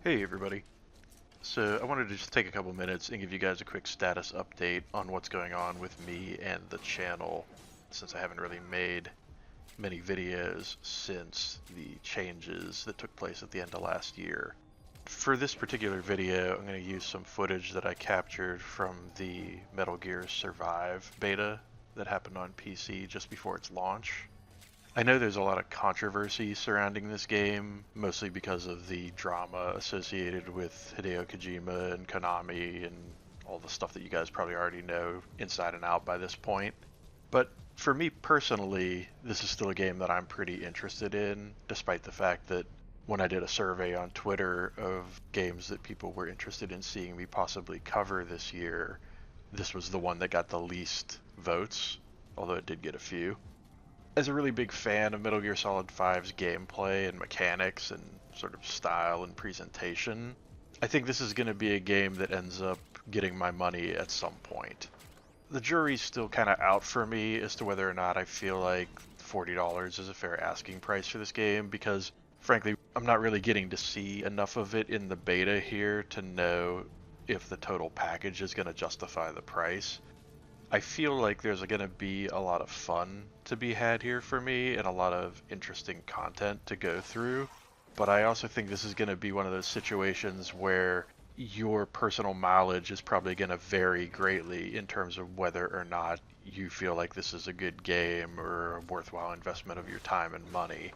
Hey everybody. So I wanted to just take a couple minutes and give you guys a quick status update on what's going on with me and the channel, since I haven't really made many videos since the changes that took place at the end of last year. For this particular video, I'm going to use some footage that I captured from the Metal Gear Survive beta that happened on PC just before its launch. I know there's a lot of controversy surrounding this game, mostly because of the drama associated with Hideo Kojima and Konami and all the stuff that you guys probably already know inside and out by this point. But for me personally, this is still a game that I'm pretty interested in, despite the fact that when I did a survey on Twitter of games that people were interested in seeing me possibly cover this year, this was the one that got the least votes, although it did get a few. As a really big fan of Metal Gear Solid 5's gameplay and mechanics and sort of style and presentation, I think this is going to be a game that ends up getting my money at some point. The jury's still kind of out for me as to whether or not I feel like $40 is a fair asking price for this game, because frankly, I'm not really getting to see enough of it in the beta here to know if the total package is going to justify the price. I feel like there's going to be a lot of fun to be had here for me and a lot of interesting content to go through. But I also think this is going to be one of those situations where your personal mileage is probably going to vary greatly in terms of whether or not you feel like this is a good game or a worthwhile investment of your time and money.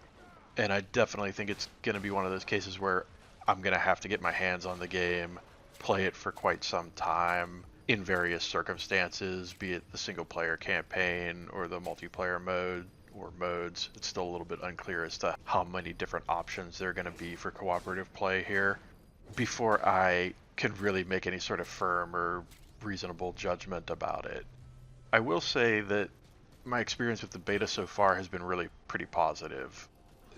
And I definitely think it's going to be one of those cases where I'm going to have to get my hands on the game, play it for quite some time in various circumstances, be it the single player campaign or the multiplayer mode or modes. It's still a little bit unclear as to how many different options there are going to be for cooperative play here before I can really make any sort of firm or reasonable judgment about it. I will say that my experience with the beta so far has been really pretty positive.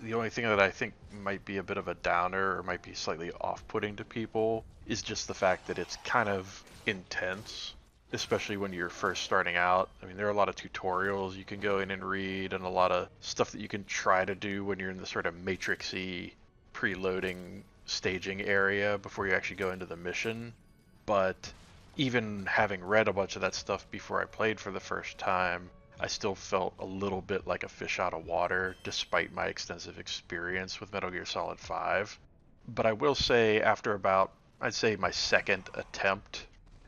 The only thing that I think might be a bit of a downer or might be slightly off-putting to people is just the fact that it's kind of intense, especially when you're first starting out. I mean, there are a lot of tutorials you can go in and read and a lot of stuff that you can try to do when you're in the sort of matrixy preloading staging area before you actually go into the mission. But even having read a bunch of that stuff before I played for the first time, I still felt a little bit like a fish out of water despite my extensive experience with Metal Gear Solid 5. But I will say, after about, I'd say my second attempt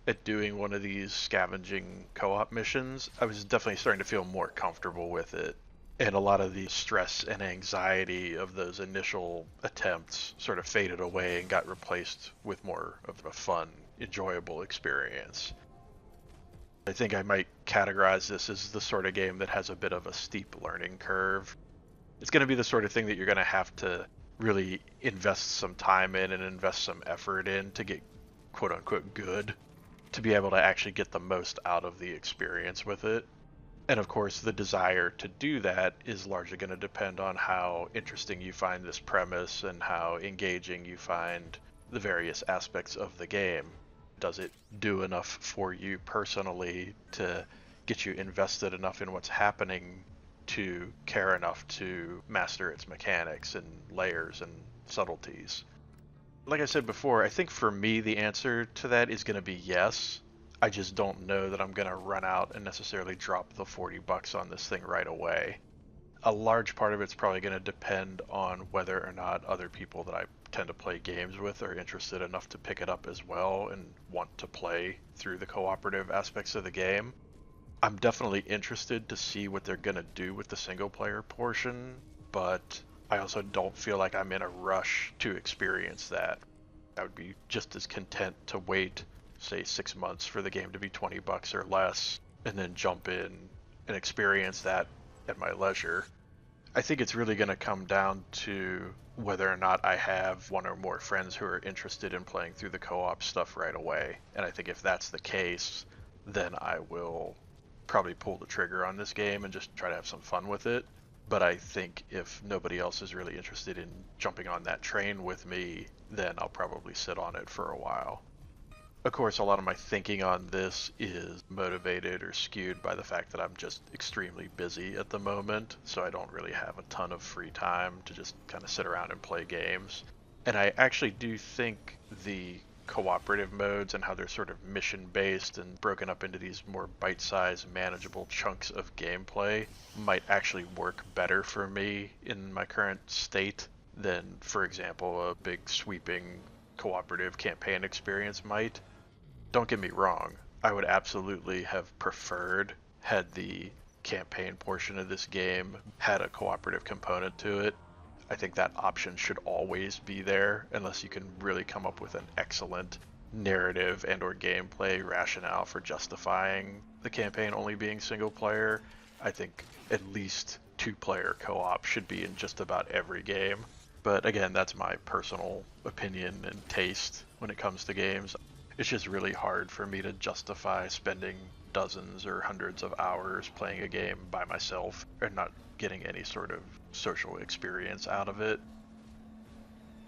at doing one of these scavenging co-op missions, I was definitely starting to feel more comfortable with it. And a lot of the stress and anxiety of those initial attempts sort of faded away and got replaced with more of a fun, enjoyable experience. I think I might categorize this as the sort of game that has a bit of a steep learning curve. It's going to be the sort of thing that you're going to have to really invest some time in and invest some effort in to get quote unquote good, to be able to actually get the most out of the experience with it. And of course, the desire to do that is largely going to depend on how interesting you find this premise and how engaging you find the various aspects of the game. Does it do enough for you personally to get you invested enough in what's happening to care enough to master its mechanics and layers and subtleties? Like I said before, I think for me the answer to that is going to be yes. I just don't know that I'm going to run out and necessarily drop the $40 on this thing right away. A large part of it's probably going to depend on whether or not other people that I tend to play games with are interested enough to pick it up as well and want to play through the cooperative aspects of the game. I'm definitely interested to see what they're going to do with the single player portion, but I also don't feel like I'm in a rush to experience that. I would be just as content to wait, say, 6 months for the game to be $20 or less, and then jump in and experience that at my leisure. I think it's really going to come down to whether or not I have one or more friends who are interested in playing through the co-op stuff right away. And I think if that's the case, then I will probably pull the trigger on this game and just try to have some fun with it. But I think if nobody else is really interested in jumping on that train with me, then I'll probably sit on it for a while. Of course, a lot of my thinking on this is motivated or skewed by the fact that I'm just extremely busy at the moment, so I don't really have a ton of free time to just kind of sit around and play games. And I actually do think the cooperative modes and how they're sort of mission based and broken up into these more bite sized, manageable chunks of gameplay might actually work better for me in my current state than, for example, a big sweeping cooperative campaign experience might. Don't get me wrong, I would absolutely have preferred had the campaign portion of this game had a cooperative component to it. I think that option should always be there unless you can really come up with an excellent narrative and or gameplay rationale for justifying the campaign only being single player. I think at least two-player co-op should be in just about every game. But again, that's my personal opinion and taste when it comes to games. It's just really hard for me to justify spending dozens or hundreds of hours playing a game by myself and not getting any sort of social experience out of it.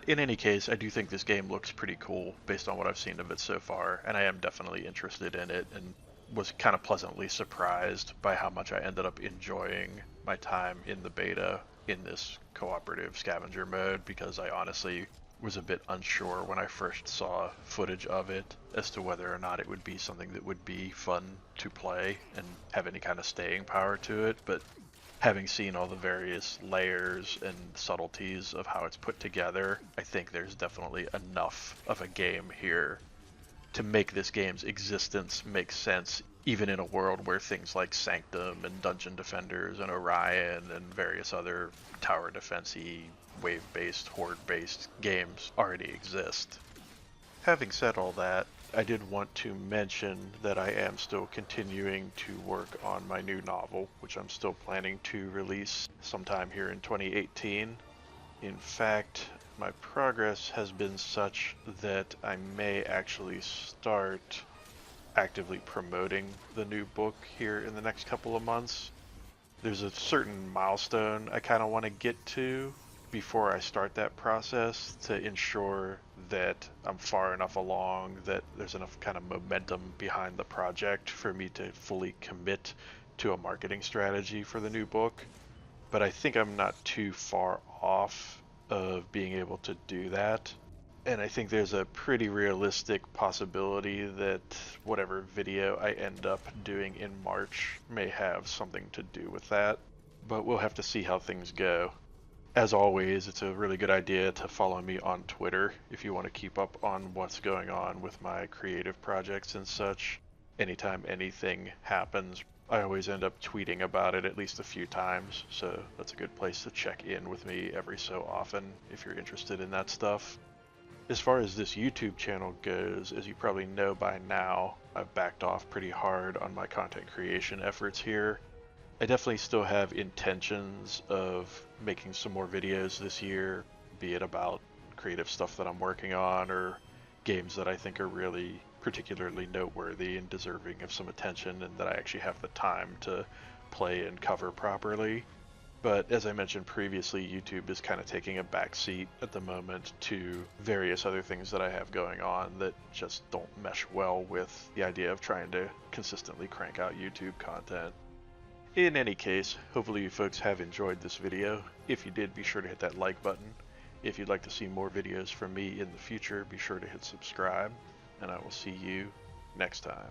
In any case, I do think this game looks pretty cool based on what I've seen of it so far, and I am definitely interested in it and was kind of pleasantly surprised by how much I ended up enjoying my time in the beta in this cooperative scavenger mode, because I honestly was a bit unsure when I first saw footage of it as to whether or not it would be something that would be fun to play and have any kind of staying power to it. But having seen all the various layers and subtleties of how it's put together, I think there's definitely enough of a game here to make this game's existence make sense, even in a world where things like Sanctum and Dungeon Defenders and Orion and various other tower defense-y, wave-based, horde-based games already exist. Having said all that, I did want to mention that I am still continuing to work on my new novel, which I'm still planning to release sometime here in 2018. In fact, my progress has been such that I may actually start actively promoting the new book here in the next couple of months. There's a certain milestone I kind of want to get to before I start that process to ensure that I'm far enough along, that there's enough kind of momentum behind the project for me to fully commit to a marketing strategy for the new book. But I think I'm not too far off of being able to do that. And I think there's a pretty realistic possibility that whatever video I end up doing in March may have something to do with that. But we'll have to see how things go. As always, it's a really good idea to follow me on Twitter if you want to keep up on what's going on with my creative projects and such. Anytime anything happens, I always end up tweeting about it at least a few times, so that's a good place to check in with me every so often if you're interested in that stuff. As far as this YouTube channel goes, as you probably know by now, I've backed off pretty hard on my content creation efforts here. I definitely still have intentions of making some more videos this year, be it about creative stuff that I'm working on or games that I think are really particularly noteworthy and deserving of some attention and that I actually have the time to play and cover properly. But as I mentioned previously, YouTube is kind of taking a backseat at the moment to various other things that I have going on that just don't mesh well with the idea of trying to consistently crank out YouTube content. In any case, hopefully you folks have enjoyed this video. If you did, be sure to hit that like button. If you'd like to see more videos from me in the future, be sure to hit subscribe, and I will see you next time.